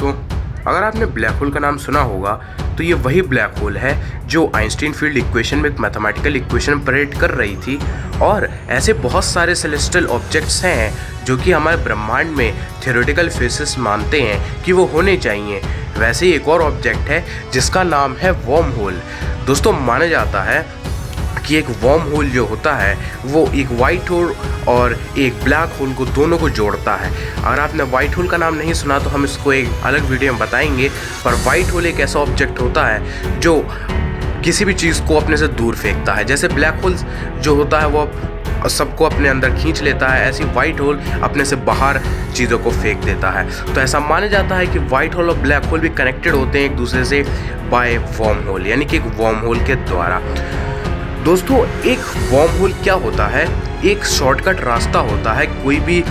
तो अगर आपने ब्लैक होल का नाम सुना होगा तो ये वही ब्लैक होल है जो आइंस्टीन फील्ड इक्वेशन में एक मैथमेटिकल इक्वेशन प्रेडिक्ट कर रही थी। और ऐसे बहुत सारे सेलेस्टियल ऑब्जेक्ट्स हैं जो कि हमारे ब्रह्मांड में थ्योरेटिकल फिजिसिस्ट मानते हैं कि वो होने चाहिए। वैसे ही एक और ऑब्जेक्ट है जिसका नाम है वर्म होल। दोस्तों, माना जाता है कि एक वर्म होल जो होता है वो एक वाइट होल और एक ब्लैक होल को दोनों को जोड़ता है। अगर आपने वाइट होल का नाम नहीं सुना तो हम इसको एक अलग वीडियो में बताएंगे। पर वाइट होल एक ऐसा ऑब्जेक्ट होता है जो किसी भी चीज़ को अपने से दूर फेंकता है। जैसे ब्लैक होल जो होता है वो सबको अपने अंदर खींच लेता है, ऐसी वाइट होल अपने से बाहर चीज़ों को फेंक देता है। तो ऐसा माना जाता है कि वाइट होल और ब्लैक होल भी कनेक्टेड होते हैं एक दूसरे से बाय वर्म होल, यानी कि एक वर्म होल के द्वारा। दोस्तों, एक वर्म होल क्या होता है? एक शॉर्टकट रास्ता होता है कोई भी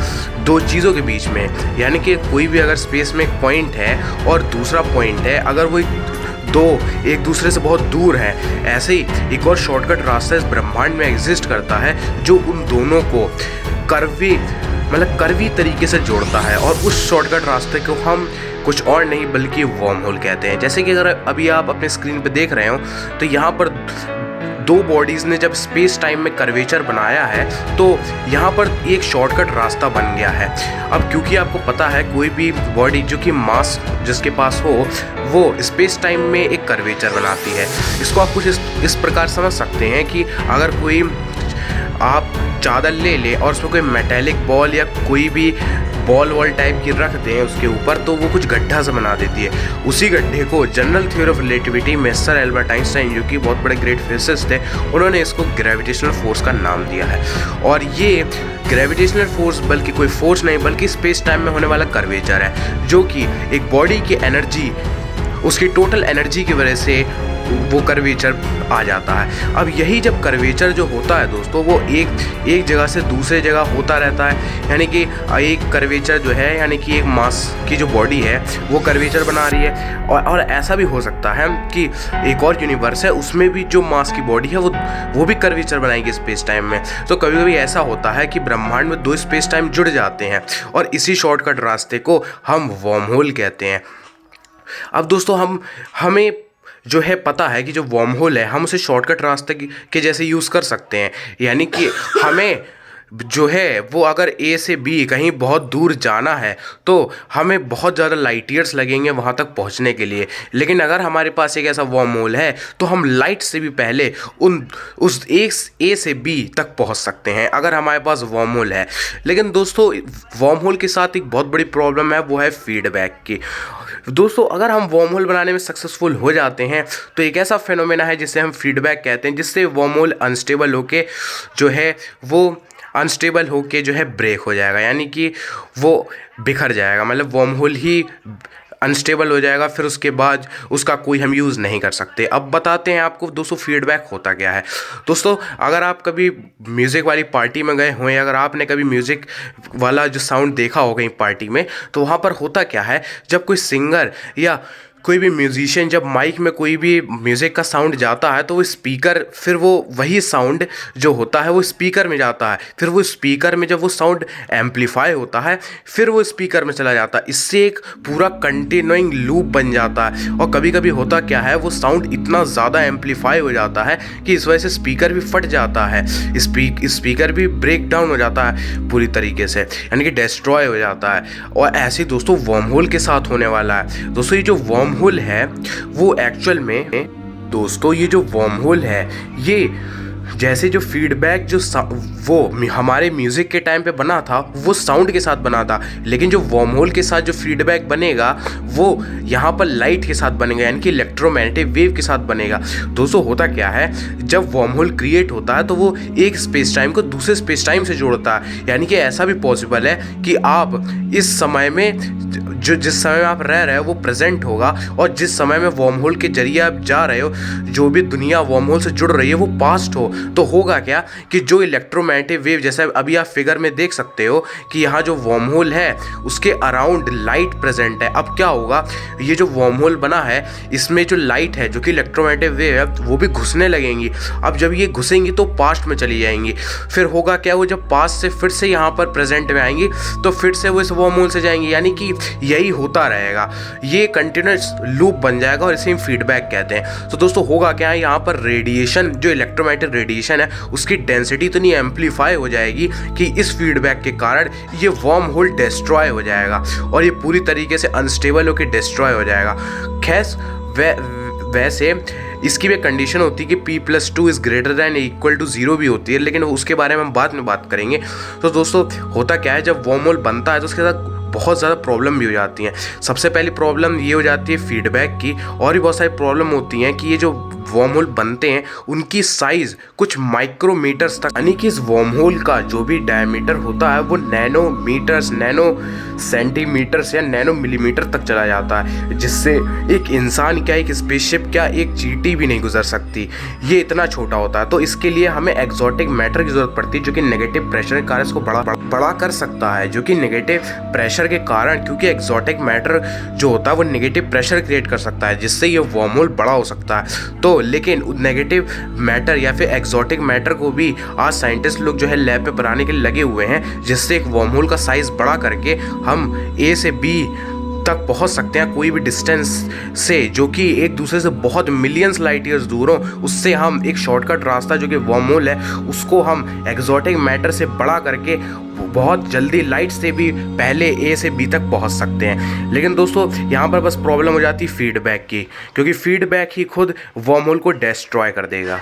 दो चीज़ों के बीच में, यानी कि कोई भी अगर स्पेस में एक पॉइंट है और दूसरा पॉइंट है, अगर वो दो एक दूसरे से बहुत दूर हैं, ऐसे ही एक और शॉर्टकट रास्ता इस ब्रह्मांड में एग्जिस्ट करता है जो उन दोनों को कर्वी तरीके से जोड़ता है। और उस शॉर्टकट रास्ते को हम कुछ और नहीं बल्कि वर्म होल कहते हैं। जैसे कि अगर अभी आप अपने स्क्रीन पे देख रहे हो तो यहाँ पर दो बॉडीज़ ने जब स्पेस टाइम में कर्वेचर बनाया है तो यहाँ पर एक शॉर्टकट रास्ता बन गया है। अब क्योंकि आपको पता है कोई भी बॉडी जो कि मास जिसके पास हो वो स्पेस टाइम में एक कर्वेचर बनाती है। इसको आप कुछ इस प्रकार समझ सकते हैं कि अगर कोई आप चादर ले और उसमें कोई मेटेलिक बॉल या कोई भी बॉल वॉल टाइप की रख दें उसके ऊपर तो वो कुछ गड्ढा सा बना देती है। उसी गड्ढे को जनरल थ्योरी ऑफ रिलेटिविटी में सर एल्बर्ट आइंस्टाइन जो कि बहुत बड़े ग्रेट फिजिसिस्ट थे, उन्होंने इसको ग्रेविटेशनल फोर्स का नाम दिया है। और ये ग्रेविटेशनल फोर्स बल्कि कोई फोर्स नहीं बल्कि स्पेस टाइम में होने वाला कर्वेचर है जो कि एक बॉडी की एनर्जी, उसकी टोटल एनर्जी की वजह से वो कर्वेचर आ जाता है। अब यही जब कर्वेचर जो होता है दोस्तों वो एक जगह से दूसरे जगह होता रहता है, यानी कि एक कर्वेचर जो है यानी कि एक मास की जो बॉडी है वो कर्वेचर बना रही है। और ऐसा भी हो सकता है कि एक और यूनिवर्स है उसमें भी जो मास की बॉडी है वो भी कर्वेचर बनाएगी स्पेस टाइम में। तो कभी कभी ऐसा होता है कि ब्रह्मांड में दो स्पेस टाइम जुड़ जाते हैं और इसी शॉर्टकट रास्ते को हम वर्म होल कहते हैं। अब दोस्तों हमें जो है पता है कि जो वर्म होल है हम उसे शॉर्टकट रास्ते के जैसे यूज़ कर सकते हैं, यानी कि हमें जो है वो अगर ए से बी कहीं बहुत दूर जाना है तो हमें बहुत ज़्यादा लाइट ईयर्स लगेंगे वहाँ तक पहुँचने के लिए। लेकिन अगर हमारे पास एक ऐसा वर्म होल है तो हम लाइट से भी पहले उस ए से बी तक पहुँच सकते हैं अगर हमारे पास वर्म होल है। लेकिन दोस्तों, वर्म होल के साथ एक बहुत बड़ी प्रॉब्लम है, वो है फीडबैक की। दोस्तों, अगर हम वर्म होल बनाने में सक्सेसफुल हो जाते हैं तो एक ऐसा फेनोमेना है जिसे हम फीडबैक कहते हैं, जिससे वर्म होल अनस्टेबल होके जो है वो अनस्टेबल होके जो है ब्रेक हो जाएगा, यानी कि वो बिखर जाएगा। मतलब वर्म होल ही अनस्टेबल हो जाएगा, फिर उसके बाद उसका कोई हम यूज़ नहीं कर सकते। अब बताते हैं आपको दोस्तों फीडबैक होता क्या है। दोस्तों, अगर आप कभी म्यूज़िक वाली पार्टी में गए हों या अगर आपने कभी म्यूज़िक वाला जो साउंड देखा हो कहीं पार्टी में, तो वहाँ पर होता क्या है, जब कोई सिंगर या कोई भी म्यूजिशियन जब माइक में कोई भी म्यूज़िक का साउंड जाता है तो वो स्पीकर, फिर वो वही साउंड जो होता है वो स्पीकर में जाता है, फिर वो स्पीकर में जब वो साउंड एम्पलीफाई होता है फिर वो स्पीकर में चला जाता है। इससे एक पूरा कंटिन्यूइंग लूप बन जाता है। और कभी कभी होता क्या है, वो साउंड इतना ज़्यादा एम्पलीफाई हो जाता है कि इस वजह से स्पीकर भी फट जाता है, स्पीकर भी ब्रेक डाउन हो जाता है पूरी तरीके से, यानी कि डिस्ट्रॉय हो जाता है। और ऐसे दोस्तों वर्म होल के साथ होने वाला है। दोस्तों, ये जो वर्म होल है वो एक्चुअल में दोस्तों ये जो वर्म होल है ये जैसे जो फीडबैक जो वो हमारे म्यूज़िक के टाइम पे बना था वो साउंड के साथ बना था, लेकिन जो वर्म होल के साथ जो फीडबैक बनेगा वो यहाँ पर लाइट के साथ बनेगा, यानी कि इलेक्ट्रोमैग्नेटिक वेव के साथ बनेगा। दोस्तों, होता क्या है, जब वर्म होल क्रिएट होता है तो वो एक स्पेस टाइम को दूसरे स्पेस टाइम से जोड़ता है, यानी कि ऐसा भी पॉसिबल है कि आप इस समय में जिस समय में आप रह रहे हो वो प्रेजेंट होगा और जिस समय में वर्म होल के जरिए आप जा रहे हो जो भी दुनिया वर्म होल से जुड़ रही है वो पास्ट हो। तो होगा क्या कि जो इलेक्ट्रोमैग्नेटिक वेव, जैसे अभी आप फिगर में देख सकते हो कि यहाँ जो वर्म होल है उसके अराउंड लाइट प्रेजेंट है। अब क्या होगा, ये जो वर्म होल बना है इसमें जो लाइट है जो कि इलेक्ट्रोमैग्नेटिक वेव है वो भी घुसने लगेंगी। अब जब ये घुसेंगी तो पास्ट में चली जाएंगी, फिर होगा क्या, वो जब पास्ट से फिर से यहाँ पर प्रेजेंट में आएंगी तो फिर से वो इस वर्म होल से जाएंगी, यानी कि यही होता रहेगा, ये कंटिन्यूस लूप बन जाएगा और इसे हम फीडबैक कहते हैं। तो दोस्तों होगा क्या है, यहाँ पर रेडिएशन, जो इलेक्ट्रोमैग्नेटिक रेडिएशन है उसकी डेंसिटी इतनी एम्पलीफाई हो जाएगी कि इस फीडबैक के कारण ये वर्म होल डिस्ट्रॉय हो जाएगा और ये पूरी तरीके से अनस्टेबल होकर डिस्ट्रॉय हो जाएगा। खैर वैसे इसकी भी कंडीशन होती है कि P+2 is greater than equal to 0 भी होती है, लेकिन उसके बारे में हम बाद में बात करेंगे। तो दोस्तों होता क्या है, जब वर्म होल बनता है तो उसके साथ बहुत ज़्यादा प्रॉब्लम भी हो जाती हैं। सबसे पहली प्रॉब्लम ये हो जाती है फीडबैक की, और भी बहुत सारी प्रॉब्लम होती हैं कि ये जो वर्म होल बनते हैं उनकी साइज़ कुछ माइक्रोमीटर्स तक, यानी कि इस वर्म होल का जो भी डायमीटर होता है वो नैनोमीटर्स, नैनो सेंटीमीटर्स या नैनो मिलीमीटर तक चला जाता है, जिससे एक इंसान क्या, एक स्पेसशिप क्या, एक चींटी भी नहीं गुजर सकती, ये इतना छोटा होता है। तो इसके लिए हमें एक्सोटिक मैटर की जरूरत पड़ती है जो कि नेगेटिव प्रेशर के कारण इसको बड़ा कर सकता है, जो कि नेगेटिव प्रेशर के कारण, क्योंकि एक्सोटिक मैटर जो होता है वो नेगेटिव प्रेशर क्रिएट कर सकता है जिससे ये वर्म होल बड़ा हो सकता है। तो लेकिन नेगेटिव मैटर या फिर एक्सोटिक मैटर को भी आज साइंटिस्ट लोग जो है लैब में बनाने के लिए लगे हुए हैं, जिससे एक वर्म होल का साइज बड़ा करके हम ए से बी तक पहुंच सकते हैं कोई भी डिस्टेंस से, जो कि एक दूसरे से बहुत मिलियंस लाइट ईयर्स दूर हो। उससे हम एक शॉर्टकट रास्ता जो कि वर्म होल है उसको हम एक्सोटिक मैटर से बड़ा करके बहुत जल्दी लाइट से भी पहले ए से बी तक पहुंच सकते हैं। लेकिन दोस्तों यहाँ पर बस प्रॉब्लम हो जाती है फीडबैक की, क्योंकि फीडबैक ही खुद वर्म होल को डिस्ट्रॉय कर देगा।